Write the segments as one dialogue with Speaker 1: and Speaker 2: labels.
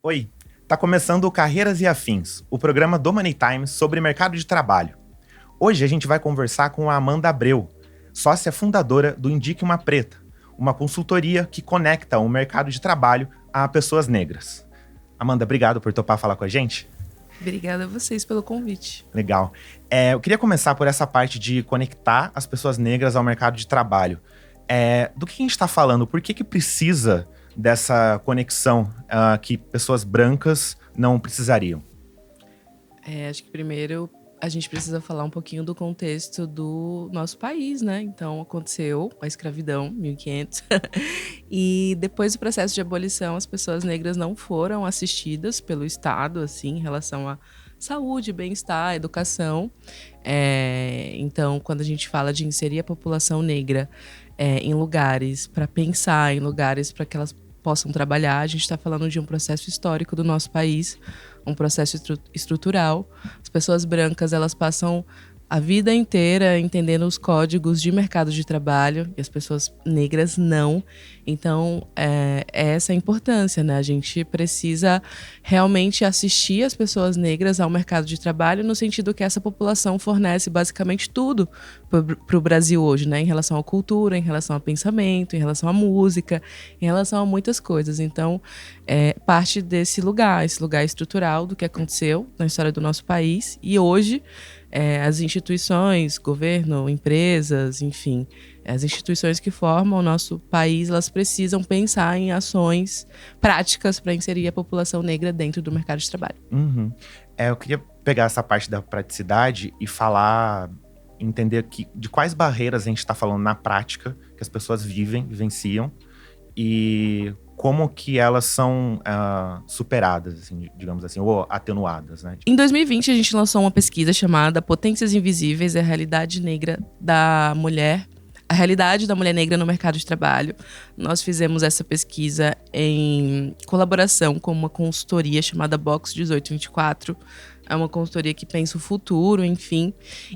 Speaker 1: Oi, tá começando o Carreiras e Afins, o programa do Money Times sobre mercado de trabalho. Hoje a gente vai conversar com a Amanda Abreu, sócia fundadora do Indique uma Preta, uma consultoria que conecta o mercado de trabalho a pessoas negras. Amanda, obrigado por topar falar com a gente.
Speaker 2: Obrigada a vocês pelo convite.
Speaker 1: Legal. Eu queria começar por essa parte de conectar as pessoas negras ao mercado de trabalho. Do que a gente está falando? Por que precisa dessa conexão que pessoas brancas não precisariam?
Speaker 2: Acho que primeiro a gente precisa falar um pouquinho do contexto do nosso país, né? Então, aconteceu a escravidão, 1500. E depois do processo de abolição, as pessoas negras não foram assistidas pelo Estado, assim, em relação à saúde, bem-estar, educação. Então, quando a gente fala de inserir a população negra em lugares para pensar, em lugares para que elas possam trabalhar, a gente está falando de um processo histórico do nosso país, um processo estrutural. As pessoas brancas, elas passam a vida inteira entendendo os códigos de mercado de trabalho e as pessoas negras não. Então, essa a importância, né? A gente precisa realmente assistir as pessoas negras ao mercado de trabalho no sentido que essa população fornece basicamente tudo para o Brasil hoje, né? Em relação à cultura, em relação ao pensamento, em relação à música, em relação a muitas coisas. Então, parte desse lugar, esse lugar estrutural do que aconteceu na história do nosso país. E hoje, as instituições, governo, empresas, enfim, as instituições que formam o nosso país, elas precisam pensar em ações práticas para inserir a população negra dentro do mercado de trabalho.
Speaker 1: Uhum. Eu queria pegar essa parte da praticidade e entender de quais barreiras a gente está falando na prática, que as pessoas vivenciam, e como que elas são superadas, assim, digamos assim, ou atenuadas, né?
Speaker 2: Em 2020, a gente lançou uma pesquisa chamada Potências Invisíveis e a Realidade Negra da Mulher. A realidade da mulher negra no mercado de trabalho. Nós fizemos essa pesquisa em colaboração com uma consultoria chamada Box 1824. É uma consultoria que pensa o futuro, enfim.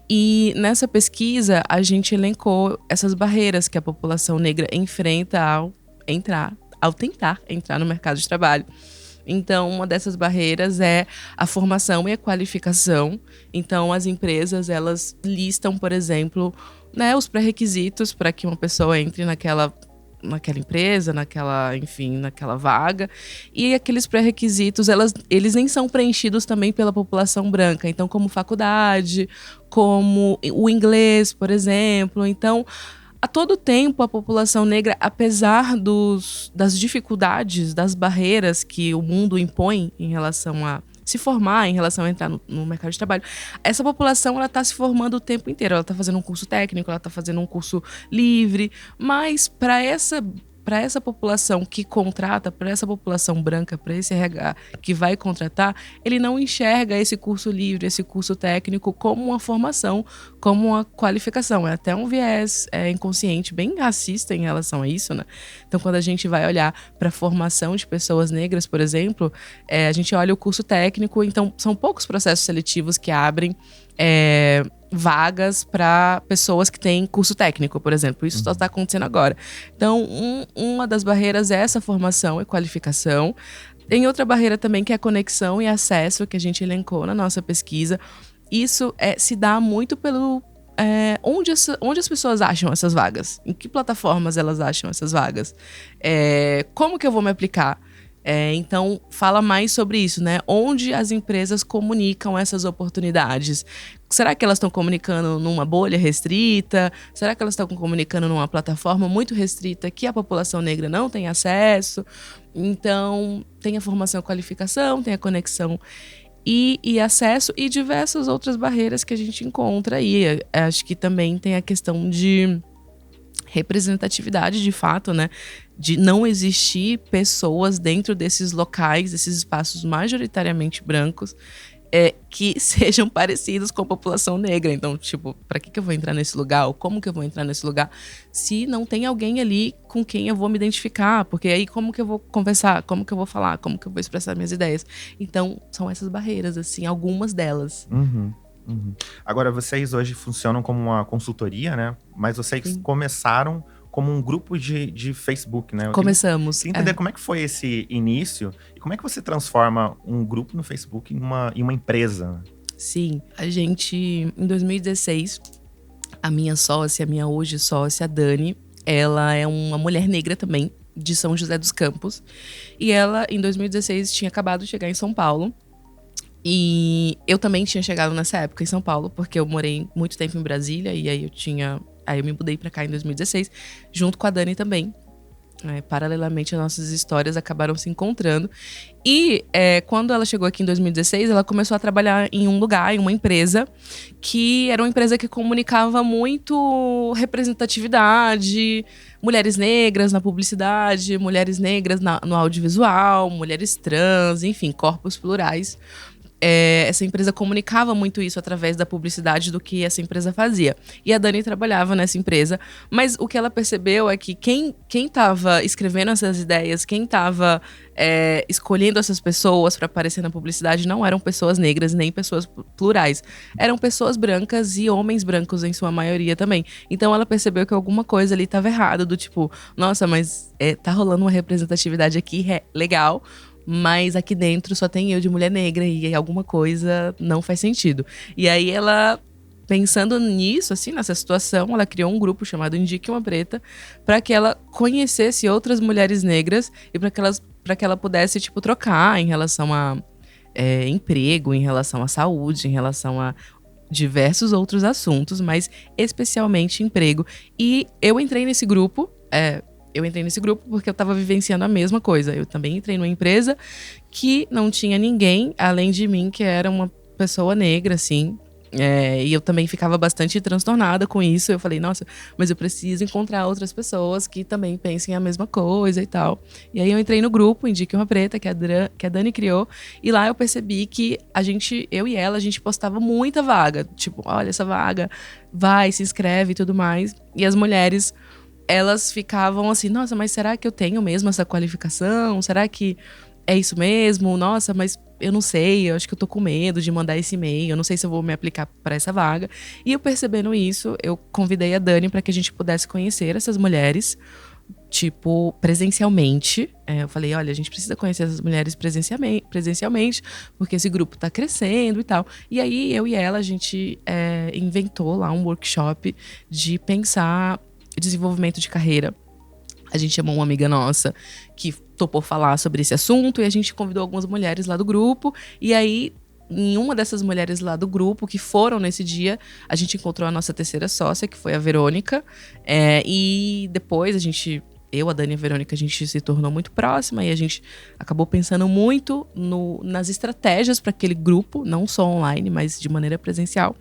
Speaker 2: E nessa pesquisa, a gente elencou essas barreiras que a população negra enfrenta ao tentar entrar no mercado de trabalho. Então, uma dessas barreiras é a formação e a qualificação. Então, as empresas, elas listam, por exemplo, né, os pré-requisitos para que uma pessoa entre naquela empresa, naquela vaga. E aqueles pré-requisitos, eles nem são preenchidos também pela população branca. Então, como faculdade, como o inglês, por exemplo. Então, a todo tempo, a população negra, apesar das dificuldades, das barreiras que o mundo impõe em relação a se formar, em relação a entrar no mercado de trabalho, essa população ela está se formando o tempo inteiro. Ela está fazendo um curso técnico, ela está fazendo um curso livre, mas para essa população que contrata, para essa população branca, para esse RH que vai contratar, ele não enxerga esse curso livre, esse curso técnico como uma formação, como uma qualificação. É até um viés inconsciente bem racista em relação a isso, né? Então, quando a gente vai olhar para a formação de pessoas negras, por exemplo, a gente olha o curso técnico, então são poucos processos seletivos que abrem vagas para pessoas que têm curso técnico, por exemplo. Isso só está acontecendo agora. Então, uma das barreiras é essa formação e qualificação. Tem outra barreira também, que é a conexão e acesso, que a gente elencou na nossa pesquisa. Isso se dá muito pelo onde as pessoas acham essas vagas. Em que plataformas elas acham essas vagas. Como que eu vou me aplicar? Então, fala mais sobre isso, né? Onde as empresas comunicam essas oportunidades. Será que elas estão comunicando numa bolha restrita? Será que elas estão comunicando numa plataforma muito restrita que a população negra não tem acesso? Então, tem a formação e qualificação, tem a conexão e acesso e diversas outras barreiras que a gente encontra aí. Acho que também tem a questão de representatividade, de fato, né? De não existir pessoas dentro desses locais, desses espaços majoritariamente brancos, que sejam parecidos com a população negra. Então, tipo, para que eu vou entrar nesse lugar? Ou como que eu vou entrar nesse lugar? Se não tem alguém ali com quem eu vou me identificar, porque aí como que eu vou conversar? Como que eu vou falar? Como que eu vou expressar minhas ideias? Então, são essas barreiras, assim, algumas delas.
Speaker 1: Uhum. Agora, vocês hoje funcionam como uma consultoria, né? Mas vocês começaram como um grupo de Facebook, né?
Speaker 2: Começamos.
Speaker 1: Queria entender como é que foi esse início e como é que você transforma um grupo no Facebook em uma empresa.
Speaker 2: Sim, a gente, em 2016, a minha sócia, a minha hoje sócia, a Dani, ela é uma mulher negra também, de São José dos Campos. E ela, em 2016, tinha acabado de chegar em São Paulo. E eu também tinha chegado nessa época em São Paulo, porque eu morei muito tempo em Brasília. E aí eu me mudei pra cá em 2016, junto com a Dani também. Paralelamente, as nossas histórias acabaram se encontrando. E quando ela chegou aqui em 2016, ela começou a trabalhar em um lugar, em uma empresa, que era uma empresa que comunicava muito representatividade, mulheres negras na publicidade, mulheres negras no audiovisual, mulheres trans, enfim, corpos plurais. Essa empresa comunicava muito isso através da publicidade do que essa empresa fazia. E a Dani trabalhava nessa empresa, mas o que ela percebeu é que quem estava escrevendo essas ideias, quem estava escolhendo essas pessoas para aparecer na publicidade não eram pessoas negras nem pessoas plurais. Eram pessoas brancas e homens brancos em sua maioria também. Então ela percebeu que alguma coisa ali estava errada, do tipo, nossa, mas tá rolando uma representatividade aqui legal, mas aqui dentro só tem eu de mulher negra e alguma coisa não faz sentido. E aí ela, pensando nisso, assim, nessa situação, ela criou um grupo chamado Indique uma Preta para que ela conhecesse outras mulheres negras e para que ela pudesse, tipo, trocar em relação a emprego, em relação à saúde, em relação a diversos outros assuntos, mas especialmente emprego. E eu entrei nesse grupo. Eu entrei nesse grupo porque eu estava vivenciando a mesma coisa. Eu também entrei numa empresa que não tinha ninguém além de mim, que era uma pessoa negra, assim. E eu também ficava bastante transtornada com isso. Eu falei, nossa, mas eu preciso encontrar outras pessoas que também pensem a mesma coisa e tal. E aí eu entrei no grupo, Indique uma Preta, que a Dani criou. E lá eu percebi que eu e ela, a gente postava muita vaga. Tipo, olha essa vaga, vai, se inscreve e tudo mais. E as mulheres, elas ficavam assim, nossa, mas será que eu tenho mesmo essa qualificação? Será que é isso mesmo? Nossa, mas eu não sei, eu acho que eu tô com medo de mandar esse e-mail, eu não sei se eu vou me aplicar para essa vaga. E eu percebendo isso, eu convidei a Dani para que a gente pudesse conhecer essas mulheres, tipo, presencialmente. Eu falei, olha, a gente precisa conhecer essas mulheres presencialmente, porque esse grupo tá crescendo e tal. E aí, eu e ela, a gente inventou lá um workshop de pensar desenvolvimento de carreira. A gente chamou uma amiga nossa que topou falar sobre esse assunto e a gente convidou algumas mulheres lá do grupo. E aí, em uma dessas mulheres lá do grupo que foram nesse dia, a gente encontrou a nossa terceira sócia, que foi a Verônica. E depois eu, a Dani e a Verônica, a gente se tornou muito próxima e a gente acabou pensando muito nas estratégias para aquele grupo, não só online, mas de maneira presencial.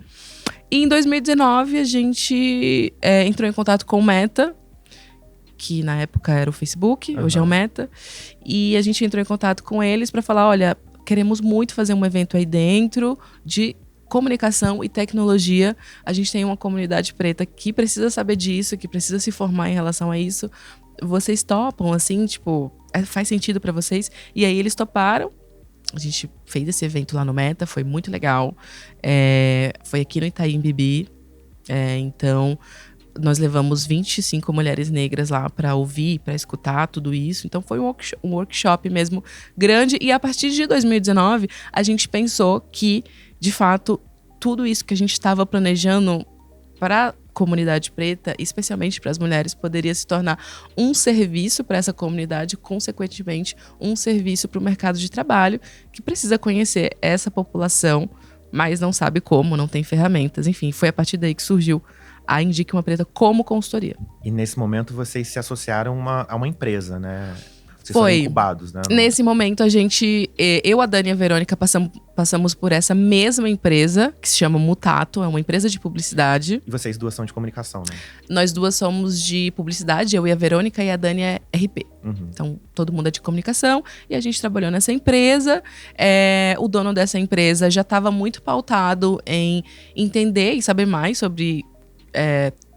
Speaker 2: E em 2019, a gente entrou em contato com o Meta, que na época era o Facebook, hoje é o Meta. E a gente entrou em contato com eles para falar, olha, queremos muito fazer um evento aí dentro de comunicação e tecnologia. A gente tem uma comunidade preta que precisa saber disso, que precisa se formar em relação a isso. Vocês topam, assim, tipo, faz sentido para vocês? E aí eles toparam. A gente fez esse evento lá no Meta, foi muito legal. Foi aqui no Itaim Bibi. Então, nós levamos 25 mulheres negras lá para ouvir, para escutar tudo isso. Então, foi um workshop mesmo grande. E a partir de 2019, a gente pensou que, de fato, tudo isso que a gente estava planejando para a comunidade preta, especialmente para as mulheres, poderia se tornar um serviço para essa comunidade, consequentemente, um serviço para o mercado de trabalho, que precisa conhecer essa população, mas não sabe como, não tem ferramentas. Enfim, foi a partir daí que surgiu a Indique uma Preta como consultoria.
Speaker 1: E nesse momento vocês se associaram a uma empresa, né? Vocês
Speaker 2: Foi.
Speaker 1: foram incubados, né?
Speaker 2: Nesse momento, eu, a Dani e a Verônica passamos por essa mesma empresa, que se chama Mutato, é uma empresa de publicidade.
Speaker 1: E vocês duas são de comunicação, né?
Speaker 2: Nós duas somos de publicidade, eu e a Verônica, e a Dani é RP. Então, todo mundo é de comunicação, e a gente trabalhou nessa empresa. O dono dessa empresa já estava muito pautado em entender e saber mais sobre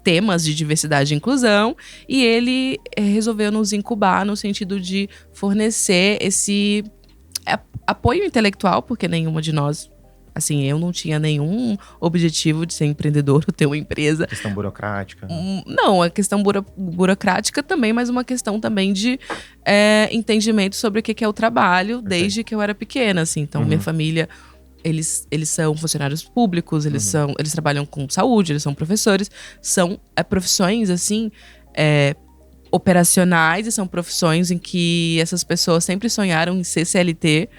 Speaker 2: temas de diversidade e inclusão, e ele resolveu nos incubar no sentido de fornecer esse apoio intelectual, porque nenhuma de nós Assim, eu não tinha nenhum objetivo de ser empreendedor ou ter uma empresa.
Speaker 1: Questão burocrática.
Speaker 2: Não, a questão burocrática também, mas uma questão também de entendimento sobre o que é o trabalho, desde que eu era pequena, assim. Então, minha família, eles são funcionários públicos, eles trabalham com saúde, eles são professores. São profissões, assim, operacionais, e são profissões em que essas pessoas sempre sonharam em ser CLT.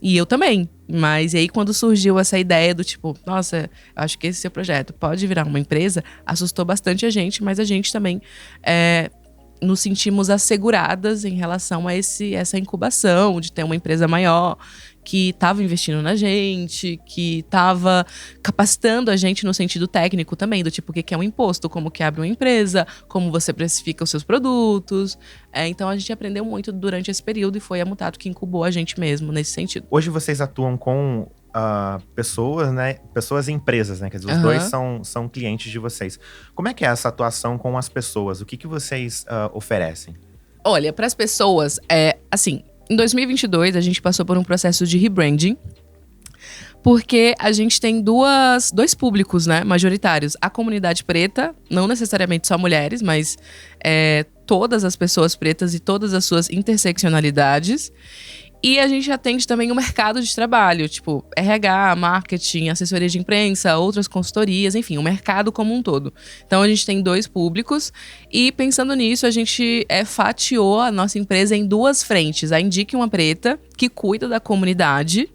Speaker 2: E eu também. Mas e aí, quando surgiu essa ideia do tipo, nossa, acho que esse seu projeto pode virar uma empresa, assustou bastante a gente, mas a gente também nos sentimos asseguradas em relação a essa incubação de ter uma empresa maior, que estava investindo na gente, que estava capacitando a gente no sentido técnico também, do tipo, o que é um imposto, como que abre uma empresa, como você precifica os seus produtos. Então a gente aprendeu muito durante esse período e foi a Mutato que incubou a gente mesmo nesse sentido.
Speaker 1: Hoje vocês atuam com pessoas, né? Pessoas e empresas, né? Quer dizer, os dois são clientes de vocês. Como é que é essa atuação com as pessoas? O que vocês oferecem?
Speaker 2: Olha, para as pessoas, assim, em 2022 a gente passou por um processo de rebranding, porque a gente tem dois públicos, né, majoritários. A comunidade preta, não necessariamente só mulheres, mas todas as pessoas pretas e todas as suas interseccionalidades. E a gente atende também o mercado de trabalho, tipo RH, marketing, assessoria de imprensa, outras consultorias, enfim, o mercado como um todo. Então a gente tem dois públicos e pensando nisso a gente fatiou a nossa empresa em duas frentes. A Indique uma Preta, que cuida da comunidade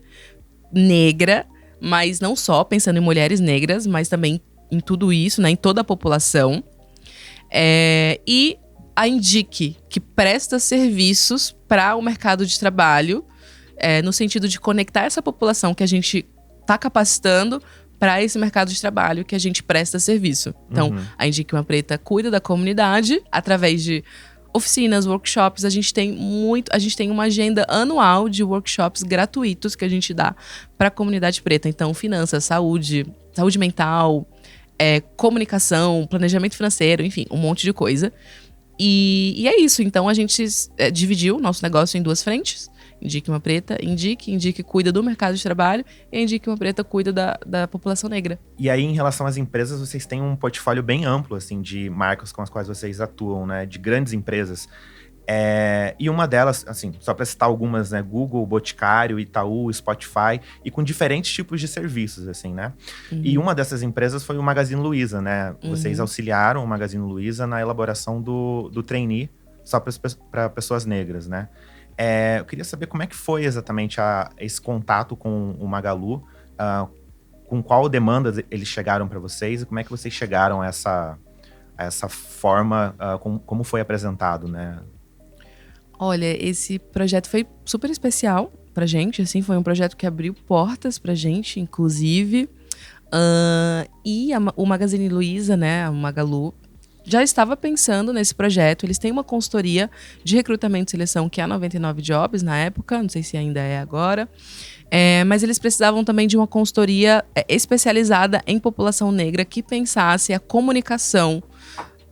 Speaker 2: negra, mas não só pensando em mulheres negras, mas também em tudo isso, né, em toda a população. E a Indique, que presta serviços para o mercado de trabalho, no sentido de conectar essa população que a gente está capacitando para esse mercado de trabalho que a gente presta serviço. Então, a Indique uma Preta cuida da comunidade através de oficinas, workshops. A gente tem uma agenda anual de workshops gratuitos que a gente dá para a comunidade preta. Então, finanças, saúde mental, comunicação, planejamento financeiro, enfim, um monte de coisa. E é isso, então a gente dividiu o nosso negócio em duas frentes. Indique uma Preta, Indique cuida do mercado de trabalho e Indique uma Preta cuida da população negra.
Speaker 1: E aí, em relação às empresas, vocês têm um portfólio bem amplo, assim, de marcas com as quais vocês atuam, né? De grandes empresas. E uma delas, assim, só para citar algumas, né? Google, Boticário, Itaú, Spotify, e com diferentes tipos de serviços, assim, né? E uma dessas empresas foi o Magazine Luiza, né? Vocês auxiliaram o Magazine Luiza na elaboração do trainee só para pessoas negras, né? Eu queria saber como é que foi exatamente esse contato com o Magalu, com qual demanda eles chegaram para vocês e como é que vocês chegaram a essa forma, como foi apresentado, né?
Speaker 2: Olha, esse projeto foi super especial pra gente, assim, foi um projeto que abriu portas pra gente, inclusive. E o Magazine Luiza, né, o Magalu, já estava pensando nesse projeto. Eles têm uma consultoria de recrutamento e seleção que é a 99 Jobs na época, não sei se ainda é agora. Mas eles precisavam também de uma consultoria especializada em população negra que pensasse a comunicação.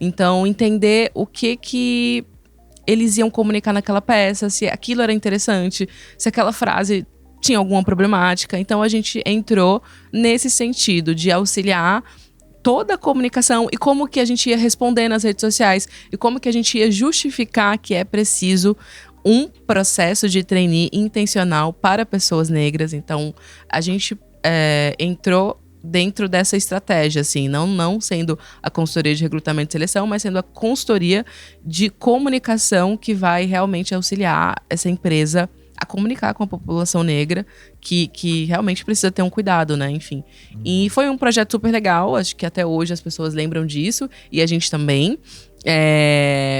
Speaker 2: Então, entender o que eles iam comunicar naquela peça, se aquilo era interessante, se aquela frase tinha alguma problemática. Então a gente entrou nesse sentido de auxiliar toda a comunicação e como que a gente ia responder nas redes sociais e como que a gente ia justificar que é preciso um processo de trainee intencional para pessoas negras. Então a gente entrou dentro dessa estratégia, assim, não sendo a consultoria de recrutamento e seleção, mas sendo a consultoria de comunicação que vai realmente auxiliar essa empresa a comunicar com a população negra, que realmente precisa ter um cuidado, né, enfim. E foi um projeto super legal, acho que até hoje as pessoas lembram disso, e a gente também.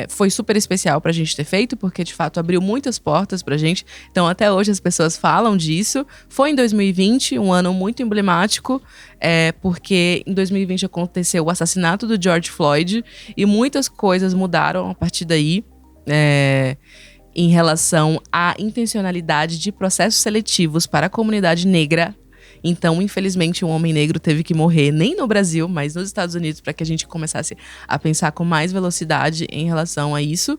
Speaker 2: Foi super especial pra gente ter feito, porque de fato abriu muitas portas pra gente. Então até hoje as pessoas falam disso. Foi em 2020, um ano muito emblemático, porque em 2020 aconteceu o assassinato do George Floyd e muitas coisas mudaram a partir daí, em relação à intencionalidade de processos seletivos para a comunidade negra, Então, infelizmente, um homem negro teve que morrer, nem no Brasil, mas nos Estados Unidos, para que a gente começasse a pensar com mais velocidade em relação a isso.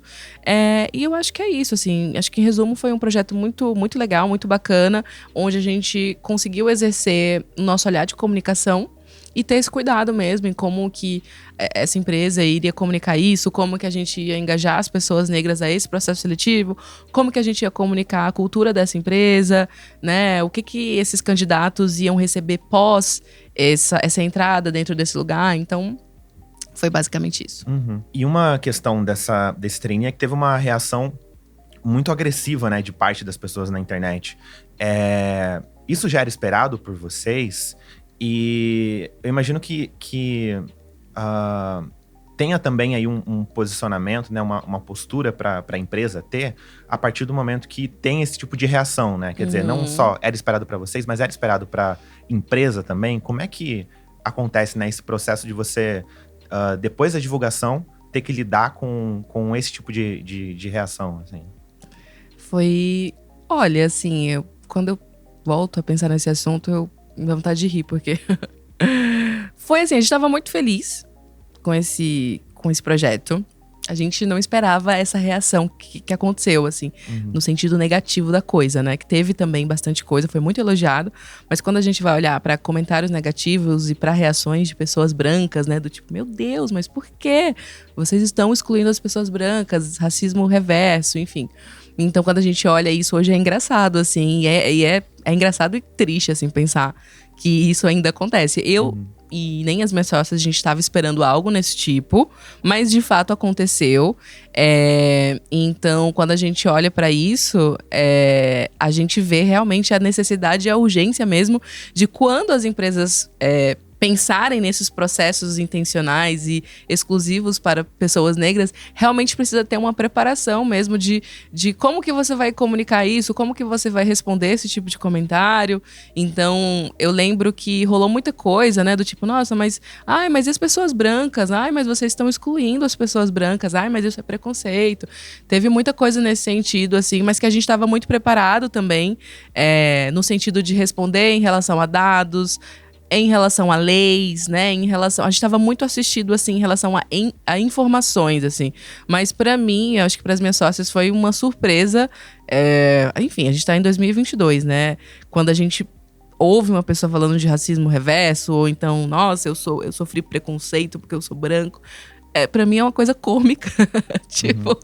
Speaker 2: E eu acho que é isso, assim. Acho que, em resumo, foi um projeto muito, muito legal, muito bacana, onde a gente conseguiu exercer o nosso olhar de comunicação e ter esse cuidado mesmo em como que essa empresa iria comunicar isso, como que a gente ia engajar as pessoas negras a esse processo seletivo, como que a gente ia comunicar a cultura dessa empresa, né? O que esses candidatos iam receber pós essa entrada dentro desse lugar. Então, foi basicamente isso.
Speaker 1: Uhum. E uma questão desse trainee é que teve uma reação muito agressiva, né, de parte das pessoas na internet. Isso já era esperado por vocês? E eu imagino que tenha também aí um posicionamento, né, uma postura para a empresa ter a partir do momento que tem esse tipo de reação, né? Quer dizer, não só era esperado para vocês, mas era esperado para a empresa também. Como é que acontece, né, esse processo de você, depois da divulgação, ter que lidar com esse tipo de reação, assim?
Speaker 2: Olha, assim, quando eu volto a pensar nesse assunto, me dá vontade de rir, porque foi assim, a gente tava muito feliz com esse projeto. A gente não esperava essa reação que aconteceu, assim, no sentido negativo da coisa, né? Que teve também bastante coisa, foi muito elogiado. Mas quando a gente vai olhar para comentários negativos e para reações de pessoas brancas, né? Do tipo, meu Deus, mas por quê? Vocês estão excluindo as pessoas brancas, racismo reverso, enfim. Então, quando a gente olha isso hoje, é engraçado, assim. E é engraçado e triste, assim, pensar que isso ainda acontece. E nem as minhas sócias, a gente estava esperando algo nesse tipo, mas de fato aconteceu. Então, quando a gente olha para isso, a gente vê realmente a necessidade e a urgência mesmo de quando as empresas pensarem nesses processos intencionais e exclusivos para pessoas negras, realmente precisa ter uma preparação mesmo de como que você vai comunicar isso, como que você vai responder esse tipo de comentário. Então, eu lembro que rolou muita coisa, né, do tipo, nossa, mas e as pessoas brancas? Mas vocês estão excluindo as pessoas brancas? Mas isso é preconceito. Teve muita coisa nesse sentido, assim, mas que a gente estava muito preparado também, no sentido de responder em relação a dados, em relação a leis, né? A gente estava muito assistido, assim, em relação a informações, assim. Mas para mim, eu acho que para as minhas sócias foi uma surpresa. Enfim, a gente tá em 2022, né? Quando a gente ouve uma pessoa falando de racismo reverso, ou então, nossa, eu sofri preconceito porque eu sou branco. Pra mim é uma coisa cômica, tipo,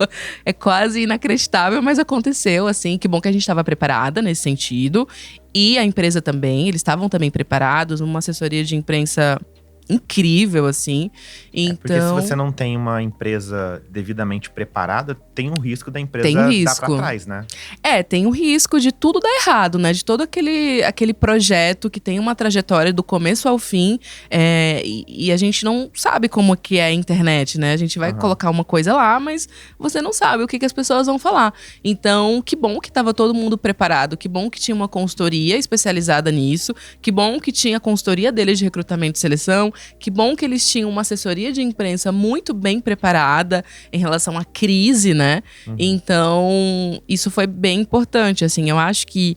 Speaker 2: é quase inacreditável, mas aconteceu, assim, que bom que a gente estava preparada nesse sentido, e a empresa também, eles estavam também preparados, uma assessoria de imprensa incrível, assim, então...
Speaker 1: Porque se você não tem uma empresa devidamente preparada, tem um risco da empresa dar pra trás, né?
Speaker 2: Tem um risco de tudo dar errado, né? De todo aquele projeto que tem uma trajetória do começo ao fim, e a gente não sabe como que é a internet, né? A gente vai colocar uma coisa lá, mas você não sabe o que as pessoas vão falar. Então, que bom que estava todo mundo preparado, que bom que tinha uma consultoria especializada nisso, que bom que tinha a consultoria deles de recrutamento e seleção, que bom que eles tinham uma assessoria de imprensa muito bem preparada em relação à crise, né? Então, isso foi bem importante, assim. Eu acho que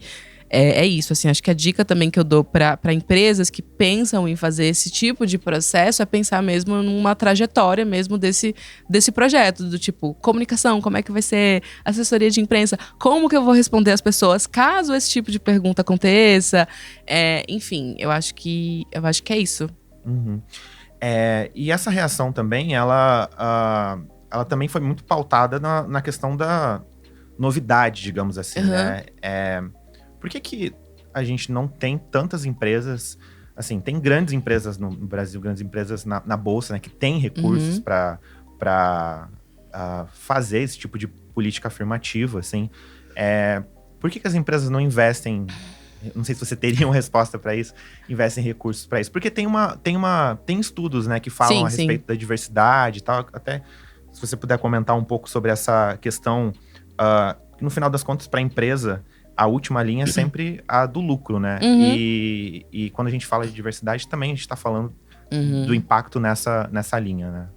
Speaker 2: é isso, assim. Acho que a dica também que eu dou para empresas que pensam em fazer esse tipo de processo é pensar mesmo numa trajetória mesmo desse projeto, do tipo, comunicação, como é que vai ser, assessoria de imprensa, como que eu vou responder às pessoas caso esse tipo de pergunta aconteça. Enfim, eu acho que é isso.
Speaker 1: E essa reação também, ela também foi muito pautada na questão da novidade, digamos assim, né? Por que a gente não tem tantas empresas, assim, tem grandes empresas no Brasil, grandes empresas na Bolsa, né, que tem recursos para fazer esse tipo de política afirmativa, assim. Por que as empresas não investem... Não sei se você teria uma resposta para isso, investem recursos para isso. Porque tem estudos, né, que falam a respeito da diversidade e tal. Até se você puder comentar um pouco sobre essa questão, que no final das contas, para a empresa, a última linha é sempre a do lucro, né? E quando a gente fala de diversidade, também a gente está falando do impacto nessa linha, né?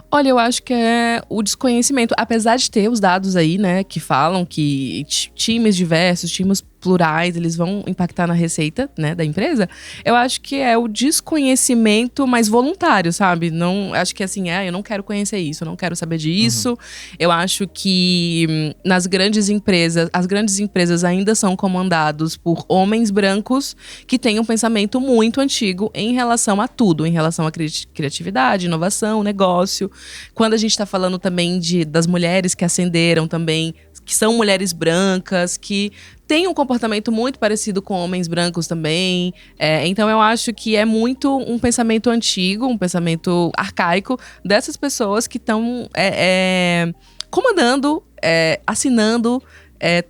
Speaker 2: Olha, eu acho que é o desconhecimento. Apesar de ter os dados aí, né, que falam que times diversos, times plurais, eles vão impactar na receita, né, da empresa. Eu acho que é o desconhecimento mais voluntário, sabe? Não, acho que assim, eu não quero conhecer isso, eu não quero saber disso. Eu acho que nas grandes empresas, as grandes empresas ainda são comandados por homens brancos que têm um pensamento muito antigo em relação a tudo, em relação à criatividade, inovação, negócio. Quando a gente está falando também das mulheres que ascenderam também, que são mulheres brancas, que têm um comportamento muito parecido com homens brancos também. Então eu acho que é muito um pensamento antigo, um pensamento arcaico dessas pessoas que estão comandando, assinando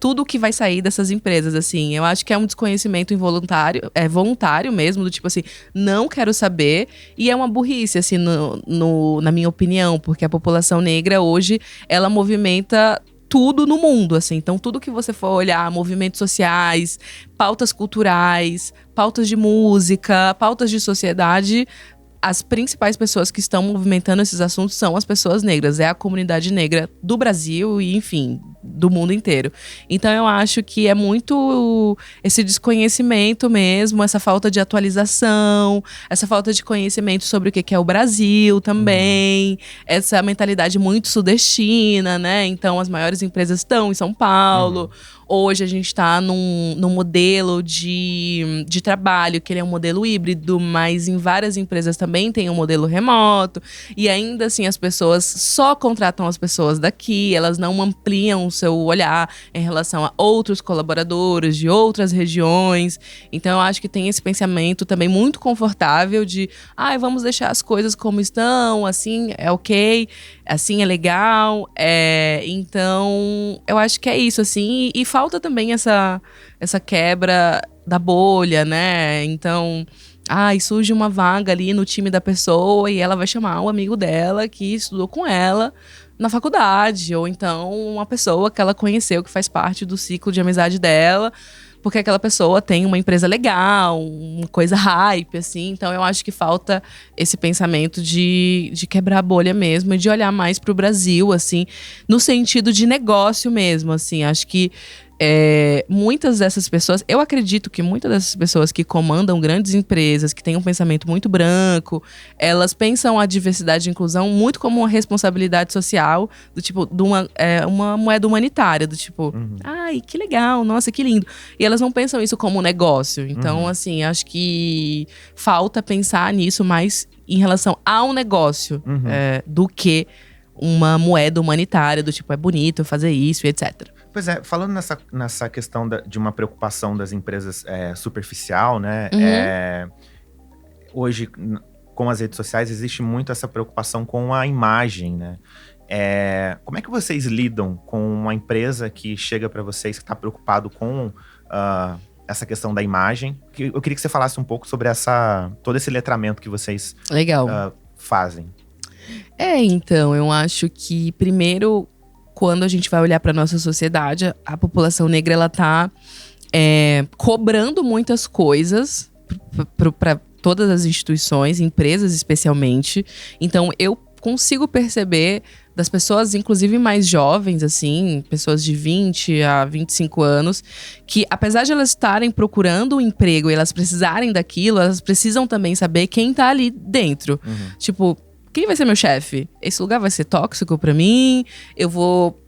Speaker 2: tudo que vai sair dessas empresas, assim. Eu acho que é um desconhecimento involuntário, voluntário mesmo, do tipo assim, não quero saber. E é uma burrice, assim, na minha opinião, porque a população negra hoje, ela movimenta tudo no mundo, assim. Então, tudo que você for olhar, movimentos sociais, pautas culturais, pautas de música, pautas de sociedade, as principais pessoas que estão movimentando esses assuntos são as pessoas negras. É a comunidade negra do Brasil e, enfim, do mundo inteiro. Então eu acho que é muito esse desconhecimento mesmo, essa falta de atualização, essa falta de conhecimento sobre o que é o Brasil também, essa mentalidade muito sudestina, né? Então as maiores empresas estão em São Paulo. Hoje a gente está num modelo de trabalho, que ele é um modelo híbrido, mas em várias empresas também tem um modelo remoto. E ainda assim as pessoas só contratam as pessoas daqui, elas não ampliam o seu olhar em relação a outros colaboradores de outras regiões. Então eu acho que tem esse pensamento também muito confortável de vamos deixar as coisas como estão, assim é ok, assim é legal. Então eu acho que é isso, assim, e falta também essa quebra da bolha, né? Então, surge uma vaga ali no time da pessoa e ela vai chamar um amigo dela que estudou com ela na faculdade, ou então uma pessoa que ela conheceu que faz parte do ciclo de amizade dela, porque aquela pessoa tem uma empresa legal, uma coisa hype, assim. Então eu acho que falta esse pensamento de quebrar a bolha mesmo e de olhar mais pro Brasil, assim, no sentido de negócio mesmo, assim. Acho que muitas dessas pessoas, eu acredito que muitas dessas pessoas que comandam grandes empresas, que têm um pensamento muito branco, elas pensam a diversidade e inclusão muito como uma responsabilidade social, do tipo, de uma moeda humanitária, do tipo, ai, que legal, nossa, que lindo. E elas não pensam isso como um negócio. Então, assim, acho que falta pensar nisso mais em relação ao negócio, do que uma moeda humanitária, do tipo, é bonito fazer isso e etc.
Speaker 1: Pois é, falando nessa questão de uma preocupação das empresas superficial, né? Hoje, com as redes sociais, existe muito essa preocupação com a imagem, né? Como é que vocês lidam com uma empresa que chega para vocês que está preocupado com essa questão da imagem? Eu queria que você falasse um pouco sobre todo esse letramento que vocês fazem.
Speaker 2: Então, eu acho que primeiro, quando a gente vai olhar para nossa sociedade, a população negra, ela tá cobrando muitas coisas para todas as instituições, empresas especialmente. Então, eu consigo perceber das pessoas, inclusive mais jovens, assim, pessoas de 20 a 25 anos, que apesar de elas estarem procurando um emprego e elas precisarem daquilo, elas precisam também saber quem tá ali dentro. Tipo, quem vai ser meu chefe? Esse lugar vai ser tóxico pra mim? Eu vou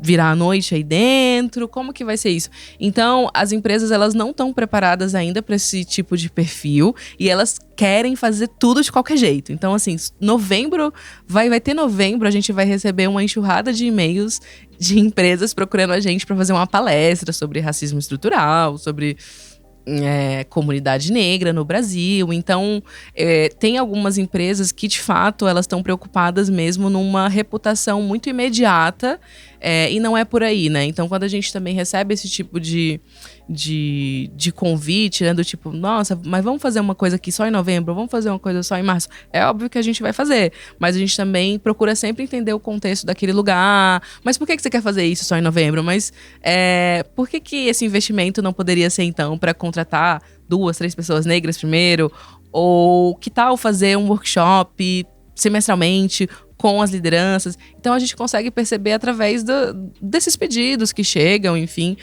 Speaker 2: virar à noite aí dentro? Como que vai ser isso? Então, as empresas, elas não estão preparadas ainda para esse tipo de perfil e elas querem fazer tudo de qualquer jeito. Então, assim, novembro, vai ter novembro, a gente vai receber uma enxurrada de e-mails de empresas procurando a gente para fazer uma palestra sobre racismo estrutural, sobre comunidade negra no Brasil. Então, tem algumas empresas que, de fato, elas estão preocupadas mesmo numa reputação muito imediata, e não é por aí, né? Então, quando a gente também recebe esse tipo de convite, né? Do tipo, nossa, mas vamos fazer uma coisa aqui só em novembro, vamos fazer uma coisa só em março. É óbvio que a gente vai fazer, mas a gente também procura sempre entender o contexto daquele lugar. Mas por que você quer fazer isso só em novembro? Mas por que esse investimento não poderia ser, então, para contratar 2, 3 pessoas negras primeiro? Ou que tal fazer um workshop semestralmente com as lideranças. Então a gente consegue perceber através desses pedidos que chegam, enfim.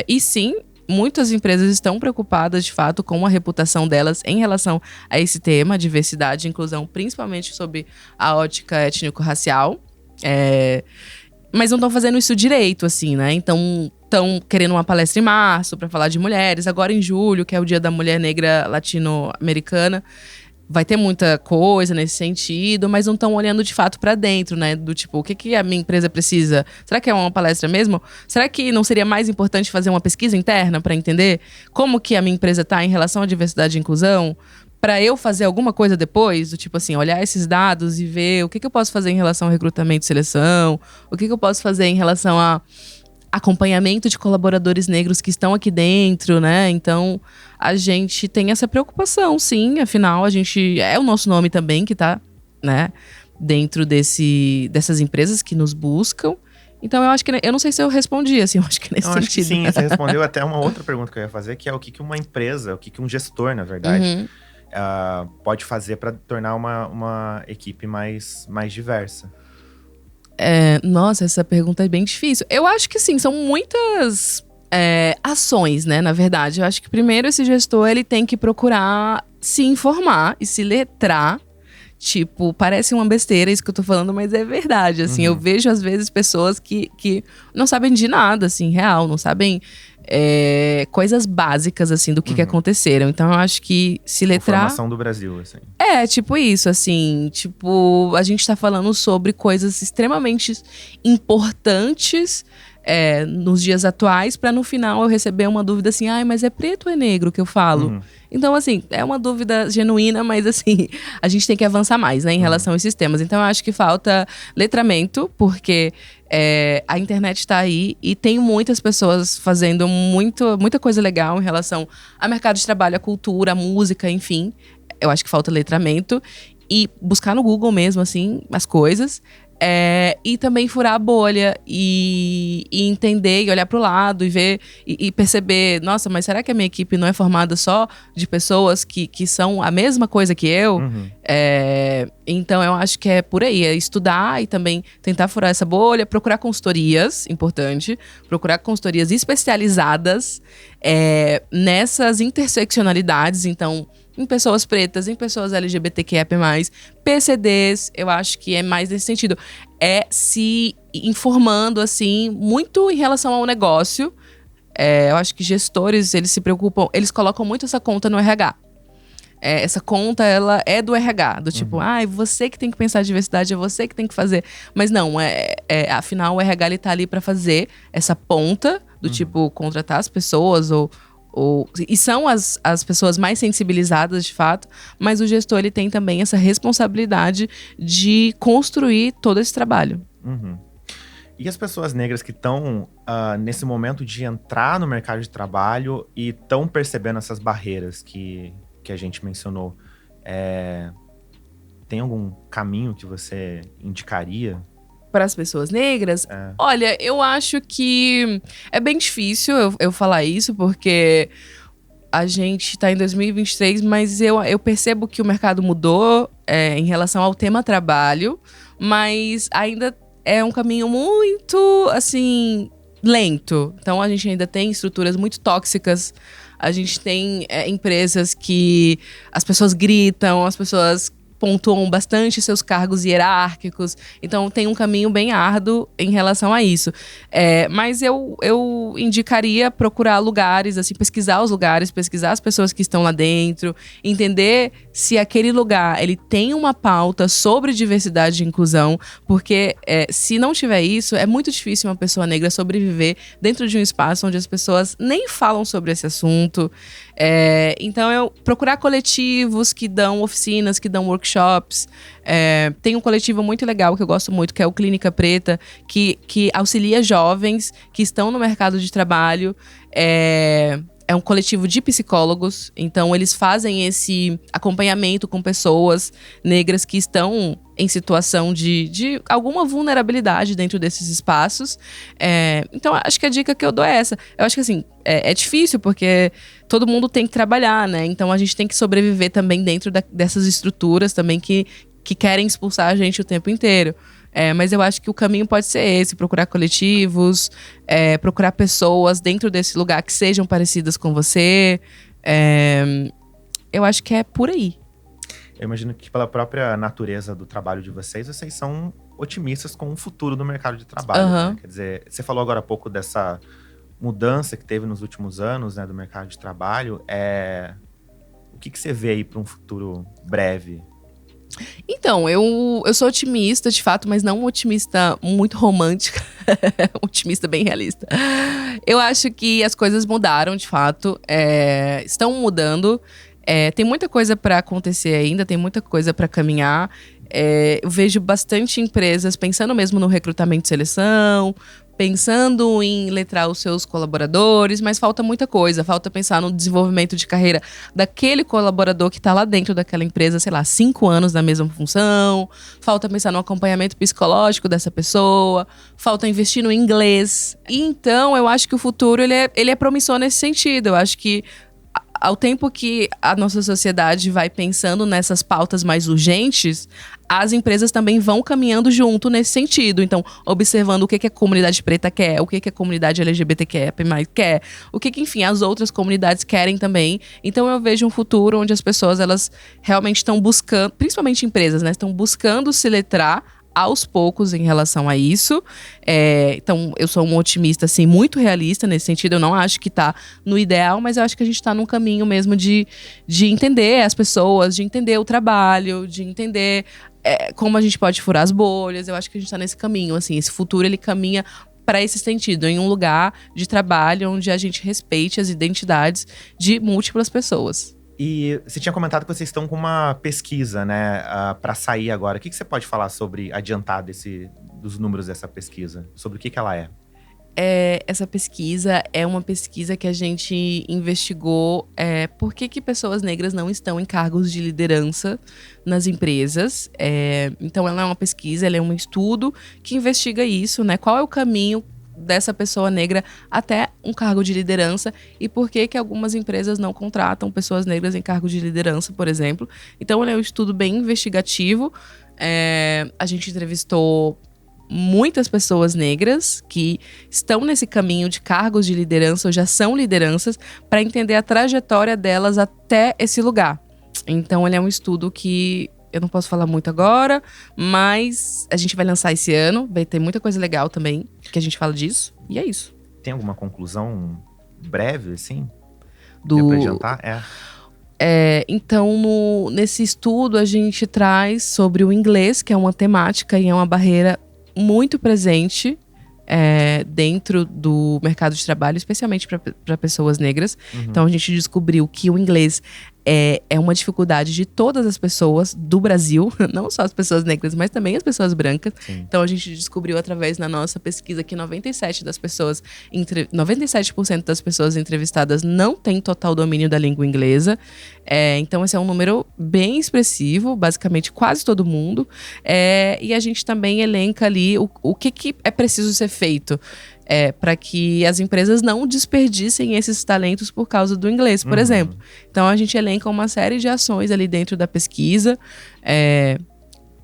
Speaker 2: E sim, muitas empresas estão preocupadas, de fato, com a reputação delas em relação a esse tema, diversidade e inclusão, principalmente sob a ótica étnico-racial. Mas não estão fazendo isso direito, assim, né? Então, estão querendo uma palestra em março para falar de mulheres. Agora, em julho, que é o Dia da Mulher Negra Latino-Americana, vai ter muita coisa nesse sentido, mas não estão olhando de fato para dentro, né? Do tipo, o que a minha empresa precisa? Será que é uma palestra mesmo? Será que não seria mais importante fazer uma pesquisa interna para entender como que a minha empresa está em relação à diversidade e inclusão? Para eu fazer alguma coisa depois, do tipo assim, olhar esses dados e ver o que eu posso fazer em relação ao recrutamento e seleção, o que eu posso fazer em relação a acompanhamento de colaboradores negros que estão aqui dentro, né? Então, a gente tem essa preocupação, sim. Afinal, a gente... É o nosso nome também que tá, né? Dentro dessas empresas que nos buscam. Então, eu acho que... Eu não sei se eu respondi, assim. Eu acho que nesse sentido.
Speaker 1: Acho que sim, você respondeu até uma outra pergunta que eu ia fazer, que é o que uma empresa, o que um gestor, na verdade, pode fazer para tornar uma equipe mais diversa.
Speaker 2: Nossa, essa pergunta é bem difícil. Eu acho que sim, são muitas ações, né, na verdade. Eu acho que primeiro esse gestor, ele tem que procurar se informar e se letrar. Tipo, parece uma besteira isso que eu tô falando, mas é verdade, assim. Eu vejo, às vezes, pessoas que não sabem de nada, assim, real. Não sabem coisas básicas, assim, do que aconteceram. Então, eu acho que se letrar...
Speaker 1: Informação do Brasil, assim.
Speaker 2: Tipo isso, assim. Tipo, a gente tá falando sobre coisas extremamente importantes nos dias atuais, pra no final eu receber uma dúvida assim, mas é preto ou é negro que eu falo? Então, assim, é uma dúvida genuína, mas assim, a gente tem que avançar mais, né, em relação a esses temas. Então, eu acho que falta letramento, porque a internet tá aí e tem muitas pessoas fazendo muita coisa legal em relação ao mercado de trabalho, a cultura, a música, enfim. Eu acho que falta letramento e buscar no Google mesmo, assim, as coisas. E também furar a bolha e entender e olhar pro lado e ver e perceber, nossa, mas será que a minha equipe não é formada só de pessoas que são a mesma coisa que eu? Então eu acho que é por aí, é estudar e também tentar furar essa bolha, procurar consultorias, importante, procurar consultorias especializadas nessas interseccionalidades, então em pessoas pretas, em pessoas LGBTQIA+, PCDs, eu acho que é mais nesse sentido. Se informando, assim, muito em relação ao negócio. Eu acho que gestores, eles se preocupam, eles colocam muito essa conta no RH. Essa conta, ela é do RH, do tipo, você que tem que pensar a diversidade, é você que tem que fazer. Mas não, afinal, o RH, ele tá ali pra fazer essa ponta, do tipo, contratar as pessoas e são as pessoas mais sensibilizadas, de fato, mas o gestor, ele tem também essa responsabilidade de construir todo esse trabalho.
Speaker 1: E as pessoas negras que estão nesse momento de entrar no mercado de trabalho e estão percebendo essas barreiras que a gente mencionou, tem algum caminho que você indicaria?
Speaker 2: Para as pessoas negras? Olha, eu acho que é bem difícil eu falar isso, porque a gente tá em 2023, mas eu percebo que o mercado mudou em relação ao tema trabalho, mas ainda é um caminho muito, assim, lento. Então, a gente ainda tem estruturas muito tóxicas, a gente tem empresas que as pessoas gritam, as pessoas pontuam bastante seus cargos hierárquicos. Então, tem um caminho bem árduo em relação a isso. Mas eu indicaria procurar lugares, assim, pesquisar os lugares, pesquisar as pessoas que estão lá dentro, entender se aquele lugar ele tem uma pauta sobre diversidade e inclusão, porque se não tiver isso, é muito difícil uma pessoa negra sobreviver dentro de um espaço onde as pessoas nem falam sobre esse assunto. Então, eu procurar coletivos que dão oficinas, que dão workshops. Tem um coletivo muito legal que eu gosto muito, que é o Clínica Preta, que auxilia jovens que estão no mercado de trabalho. É um coletivo de psicólogos, então eles fazem esse acompanhamento com pessoas negras que estão em situação de alguma vulnerabilidade dentro desses espaços. Então, acho que a dica que eu dou é essa. Eu acho que, assim, é difícil porque todo mundo tem que trabalhar, né? Então, a gente tem que sobreviver também dentro dessas estruturas também que que querem expulsar a gente o tempo inteiro. Mas eu acho que o caminho pode ser esse, procurar coletivos, procurar pessoas dentro desse lugar que sejam parecidas com você. Eu acho que é por aí.
Speaker 1: Eu imagino que pela própria natureza do trabalho de vocês são otimistas com o futuro do mercado de trabalho. Né? Quer dizer, você falou agora há pouco dessa mudança que teve nos últimos anos, né, do mercado de trabalho. O que você vê aí para um futuro breve?
Speaker 2: Então, eu sou otimista, de fato, mas não um otimista muito romântica. Um otimista bem realista. Eu acho que as coisas mudaram, de fato. Estão mudando. Tem muita coisa para acontecer ainda, tem muita coisa para caminhar. Eu vejo bastante empresas pensando mesmo no recrutamento e seleção, pensando em letrar os seus colaboradores, mas falta muita coisa. Falta pensar no desenvolvimento de carreira daquele colaborador que está lá dentro daquela empresa, sei lá, 5 anos na mesma função. Falta pensar no acompanhamento psicológico dessa pessoa. Falta investir no inglês. E então, eu acho que o futuro ele é promissor nesse sentido. Eu acho que ao tempo que a nossa sociedade vai pensando nessas pautas mais urgentes, as empresas também vão caminhando junto nesse sentido. Então, observando o que a comunidade preta quer, o que a comunidade LGBTQ quer, o que, enfim, as outras comunidades querem também. Então, eu vejo um futuro onde as pessoas, elas realmente estão buscando, principalmente empresas, né? Estão buscando se letrar aos poucos em relação a isso. Então, eu sou um otimista, assim, muito realista nesse sentido. Eu não acho que tá no ideal, mas eu acho que a gente tá num caminho mesmo de entender as pessoas, de entender o trabalho, de entender como a gente pode furar as bolhas. Eu acho que a gente tá nesse caminho, assim. Esse futuro, ele caminha para esse sentido, em um lugar de trabalho onde a gente respeite as identidades de múltiplas pessoas.
Speaker 1: E você tinha comentado que vocês estão com uma pesquisa, né, para sair agora. O que você pode falar sobre, adiantar dos números dessa pesquisa? Sobre o que ela é?
Speaker 2: Essa pesquisa é uma pesquisa que a gente investigou por que pessoas negras não estão em cargos de liderança nas empresas. Então, ela é uma pesquisa, ela é um estudo que investiga isso, né? Qual é o caminho dessa pessoa negra até um cargo de liderança e por que algumas empresas não contratam pessoas negras em cargo de liderança, por exemplo. Então, ele é um estudo bem investigativo. A gente entrevistou muitas pessoas negras que estão nesse caminho de cargos de liderança ou já são lideranças para entender a trajetória delas até esse lugar. Então, ele é um estudo que eu não posso falar muito agora, mas a gente vai lançar esse ano. Vai ter muita coisa legal também que a gente fala disso. E é isso.
Speaker 1: Tem alguma conclusão breve, assim?
Speaker 2: Dá
Speaker 1: pra adiantar?
Speaker 2: Então, nesse estudo, a gente traz sobre o inglês, que é uma temática e é uma barreira muito presente dentro do mercado de trabalho, especialmente para pessoas negras. Uhum. Então, a gente descobriu que o inglês é uma dificuldade de todas as pessoas do Brasil, não só as pessoas negras, mas também as pessoas brancas. Sim. Então, a gente descobriu através da nossa pesquisa que 97% das pessoas entrevistadas não têm total domínio da língua inglesa. Então, esse é um número bem expressivo, basicamente quase todo mundo. E a gente também elenca ali o que é preciso ser feito para que as empresas não desperdicem esses talentos por causa do inglês, por exemplo. Então, a gente elenca uma série de ações ali dentro da pesquisa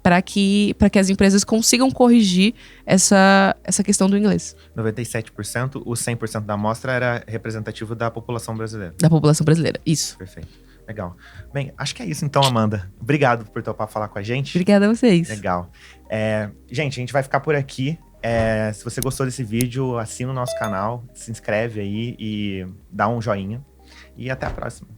Speaker 2: para que as empresas consigam corrigir essa questão do inglês.
Speaker 1: 97%, o 100% da amostra era representativo da população brasileira.
Speaker 2: Da população brasileira, isso.
Speaker 1: Perfeito. Legal. Bem, acho que é isso então, Amanda. Obrigado por topar falar com a gente.
Speaker 2: Obrigada a vocês.
Speaker 1: Legal. Gente, a gente vai ficar por aqui. Se você gostou desse vídeo, assina o nosso canal, se inscreve aí e dá um joinha. E até a próxima.